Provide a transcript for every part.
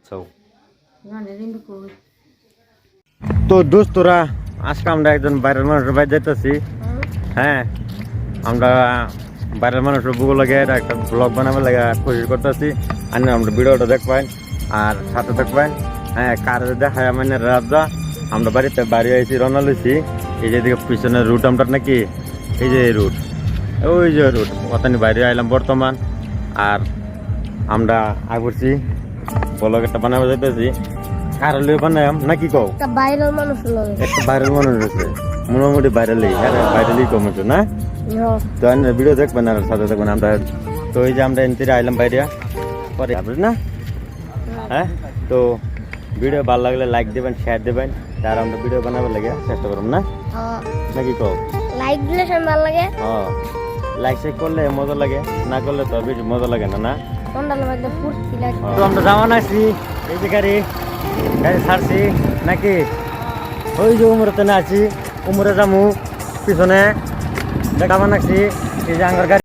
চাও তো দোস্তরা আজকে আমরা একজন বাইরের মানুষের বাড়ি যাইতেছি। হ্যাঁ, আমরা বাইরের মানুষের বুক লাগে একটা ব্লগ বানাবার লাগে কোশিশ করতেছি। আর আমরা ভিডিওটা দেখবেন আর সাথে দেখবেন। হ্যাঁ, কার দেখায় মানে রাজা আমরা বাড়িতে বাড়ি আইছি, রওনা লইছি। এই যে দিকে পিছনের রুট আমরা নাকি এই যে রুট, ওই যে রুট ওখানে বাইরে আইলাম বর্তমান। আর আমরা আগে করছি ব্লগ একটা বানাবো যাইতেছি। কার লই বানাম নাকি কও? একটা ভাইরাল মানুষ হলো, একটা ভাইরাল মানুষ আছে, মোটামুটি ভাইরালই। হ্যাঁ, ভাইরালই কমেছে না? তো ভিডিও দেখবেন আর সাথে দেখবেন। আমরা তো এই যে আমরা এনতিরে আইলাম বাইরে পরে না। হ্যাঁ, তো ভিডিও ভালো লাগলে লাইক দেবেন, শেয়ার দেবেন। তার আমরা ভিডিও বানাবার লাগে চেষ্টা করব না নাকি কও? লাইক দিলে ভালো লাগে। হ্যাঁ, লাইক শেয়ার করলে মজা লাগে, না করলে তো বেশি মজা লাগে না। না তো আমরা যাওয়া নাছি এই যে গাড়ি ছাড়ছি নাকি ওই যে উমরেতে না আছি, উমরে যামু পিছনে দেখাবা নাকছি এই যে আঙ্গার গাড়ি।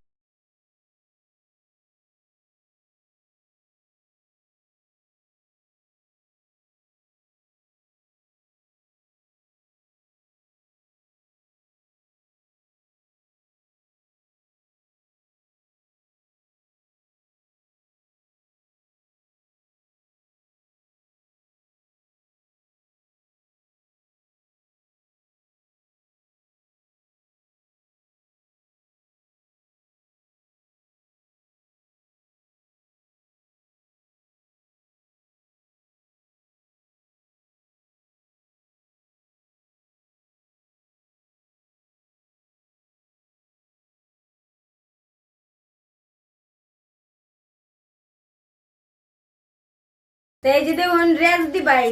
এই যে দেখুন রেল দিবাই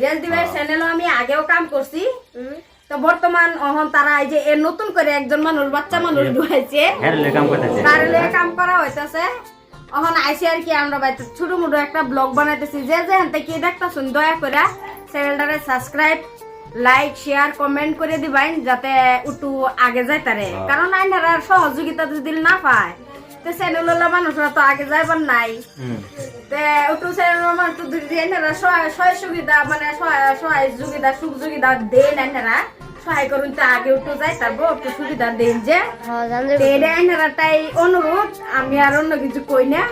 চ্যানেলও আমি আগেও কাম করছি। তো বর্তমান এখন তারা এই যে নতুন করে একজন মানুষ বাচ্চা মানুষ ঢুকাইছে, তার লয়ে কাম করা হইতাছে। এখন আইসি আর কি আমরা বাইতে ছোট মোটো একটা ব্লগ বানাইতেছি। যে হাতে কি দেখতেছেন দয়া করে চ্যানেলটারে সাবস্ক্রাইব, লাইক, শেয়ার, কমেন্ট করে দিবেন যাতে একটু আগে যায় তারে। কারণ আইনারা সহযোগিতা যদি না পায় তো চ্যানেল মানুষরা তো আগে যাইবার নাই। সুবিধা মানে সহযোগিতা সুযোগিতা দেন আইনারা, সহায় করুন তো আগে উঠে যায়, তারপর একটু সুবিধা দেন। যে তাই অনুরোধ, আমি আর অন্য কিছু কই না,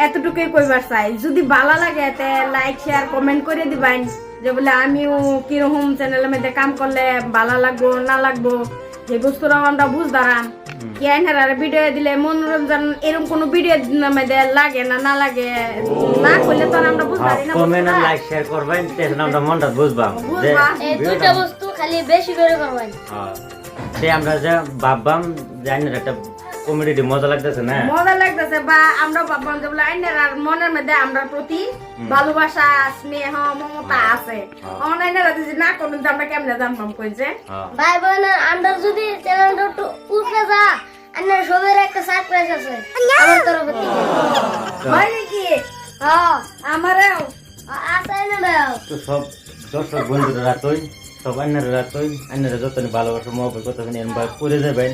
এতটুকুই কইবার চাই। যদি ভালো লাগে লাইক, শেয়ার, কমেন্ট করে দিবেন যে বলে আমিও কিরকম চ্যানেলের মধ্যে কাম করলে ভালো লাগবো না লাগবো, যে বস্তুরাও আমরা বুঝদারাম। ভিডিও দিলে মনোরঞ্জন এরকম কোন ভিডিও লাগে না না লাগে না করলে তো আমরা বুঝবারি না। কমেন্ট আর লাইক শেয়ার করবেন, তখন আমরা মনটা বুঝবাম যে এই দুইটা বস্তু খালি বেশি করে করবেন। হ্যাঁ, সে আমরা যে ভাববাম জানি একটা কমেডি মজা লাগতেছে না, মজা লাগতেছে। বা আমরা ভাববাম যে বলে আইনের আর মনের মধ্যে আমরা প্রতি ভালোবাসা, স্নেহ, মমতা আছে। অনলাইনে যদি না করুন তো আমরা কেমনে জানতাম কইছে ভাই বোন। আমরা যদি চ্যানেলটা একটু উঠে যা, আপনার সবার একটা সারপ্রাইজ আছে আমার তরফ থেকে। হয় নাকি? হ্যাঁ, আমারও আছে না। তো সব দর্শক বন্ধুরা রাখই, সব আইনারা রাখই, আইনারা যত ভালোবাসা মহব্বত করতেছেন এরকম করে যাবেন।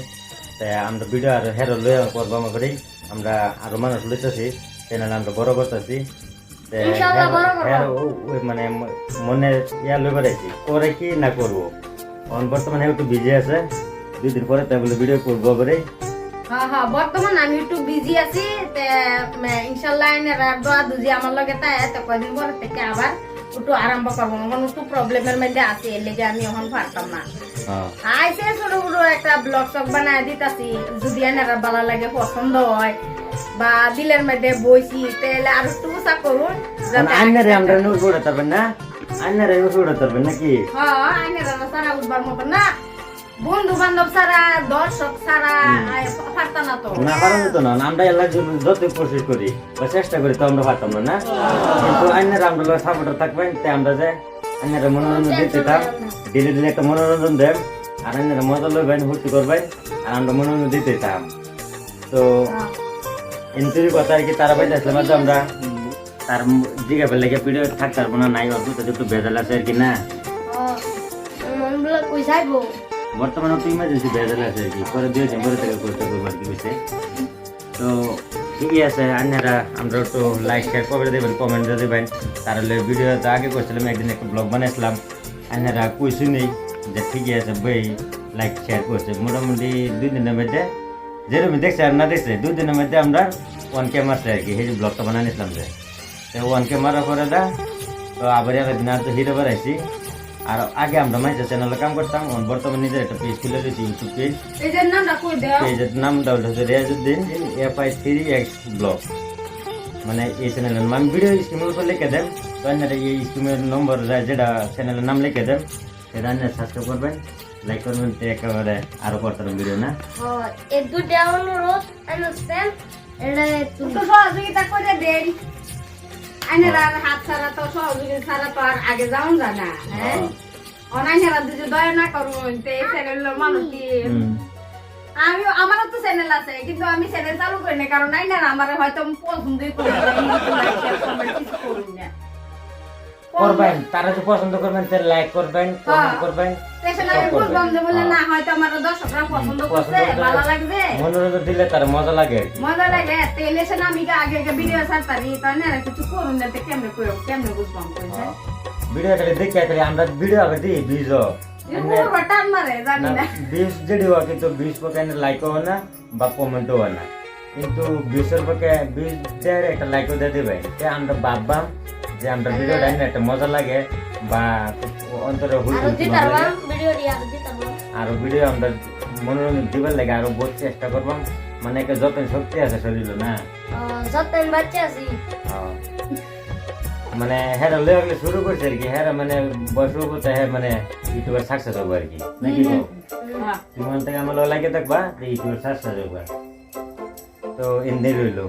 তাই আমরা ভিডিও আর হেরো লয়ে করবো আমাকে, আমরা আরো মানুষ লইতেছি, চ্যানেল আমরা বড় করতেছি। মানে মনে ইয়া লই বেড়াইছি করে কি না করবো। বর্তমানে একটু বিজি আছে, 2 দিন পরে তাই বলে ভিডিও করবো করে। হ্যাঁ হ্যাঁ, বর্তমান আমি একটু বিজি আছি। ইনশাল্লাহ দোয়া দুজি আমার লগে তাই এত কয়দিন পরে থেকে আবার একটু আরম্ভ করবো। এখন একটু প্রবলেমের মধ্যে আছি, এর লেগে আমি এখন পারতাম না। আইসে ছোট ছোট একটা ব্লগ সক বানায় দিতাছি। যদি এনারা ভালো লাগে, পছন্দ হয় বা দিলের মধ্যে বইছি, তাহলে আর একটু উঁচা করুন। আইনারে আমরা নিউজ উড়াতে পারবেন না, আইনারে নিউজ উড়াতে পারবেন নাকি? হ্যাঁ, আইনারা সারা উঠবার মতো না, বন্ধু বান্ধব ছাড়া, দর্শক ছাড়া পারতাম না। তো না পারতাম তো না, আমরা এলাকার জন্য যত কোশিশ করি বা চেষ্টা করি তো আমরা পারতাম না। কিন্তু আইনারা আমরা সাপোর্টার থাকবেন, তাই আমরা যে আইনারা মনোরঞ্জন দিতাম, দিলে দিলে একটা মনোরঞ্জন দেন। আর আইনারা মজা লইবেন, ভর্তি করবেন, আর আমরা মনোরঞ্জন দিতাম। তো এনতির কথা আর কি তারা বাইতে আসলাম যে আমরা তার দিকে ফেলে ভিডিও থাকতে পারবো না, নাই অদ্ভুত একটু ভেজাল আছে আর কি না। বর্তমানে তো ইমার্জেন্সি ভেজাল আছে আর কি, পরে 2 দিন পরে থেকে করতে পারবো আর কি। তো ঠিকই আছে আপনারা আমরা একটু লাইক শেয়ার করে দেবেন কমেন্ট দিয়ে দেবেন তাহলে ভিডিওতে আগে করছিলাম একদিন একটা ব্লগ বানাইছিলাম আপনারা কইসু নেই যে ঠিকই আছে বই লাইক শেয়ার করছে মোটামুটি 2 দিনের মধ্যে যেরকম দেখছে আর না দেখছে 2 দিনের মধ্যে আমরা 1K মারছে আর কি এই যে ব্লগটা বানাইছিলাম যে তো 1K মারার পরে দা তো আবার একদিন আর তো হিরো বাড়াইছি আর আগে আমরা মাইজা চ্যানেলে কাম করতাম বর্তমানে নিজের একটা পেজ খুলে দিয়েছি ইউটিউব পেজ এই যে নামটা কই দাও পেজের নামটা হচ্ছে রিয়াজউদ্দিন FI3X ব্লগ মানে এই চ্যানেলের নাম ভিডিও স্ক্রিনের উপর লিখে দেন তো আপনারা এই স্ক্রিনের নম্বর যেটা চ্যানেলের নাম লিখে দেন সেটা আপনারা সাবস্ক্রাইব করবেন লাইক করবেন তো একেবারে আরো করতাম ভিডিও না এই দুটা অনুরোধ আনুষ্ঠান এটা তো সহযোগিতা করে দেন আইনারা হাত ছাড়া তো সহযোগিতা ছাড়া তো আর আগে যাওন জানা হ্যাঁ অনাইনারা যদি দয়া না করুন তো এই চ্যানেলের মানুষ কি আমি আমারও তো চ্যানেল আছে কিন্তু আমি চ্যানেল চালু করি না কারণ আইনারা আমার হয়তো পছন্দই করি না কিছু করুন না করবেন তারা তো পছন্দ করবেন তাহলে লাইক করবেন কমেন্ট করবেন স্টেশনে আমি বুঝলাম যে বলে না হয়তো আমার দর্শকরা পছন্দ করছে ভালো লাগছে মনোরঞ্জন দিলে তার মজা লাগে আর কি মজা লাগে তেলে সে আমি আগে ভিডিও ছাড়তারি তাই না কিছু করুন না তো কেমনে বুঝবাম কইছে ভিডিও খালি দেখে খালি আমরা ভিডিও আগে দিই ভিজ টান মারে জানি না ভিজ যেটিও কিন্তু 20% লাইক হবে না বা কমেন্টও হয় না কিন্তু 20% একটা লাইকও দিয়ে দেবে আমরা ভাববাম যে আমরা ভিডিও ডাইনে একটা মজা লাগে বা অন্তরে আর ভিডিও আমরা মনোরঞ্জন দিবার লাগে আরো বহুত চেষ্টা করবাম মানে একটা যতন শক্তি আছে শরীরে না যতন বাচ্চা আছি মানে হেরা লেগে শুরু করছে আর কি হেরা মানে বয়স হতে হ্যাঁ মানে ইউটিউবার সাকসেস হবে আর কি নাকি তুমি থেকে আমার লাগে থাকবা ইউটিউবার সাকসেস হবে তো এমনি রইলো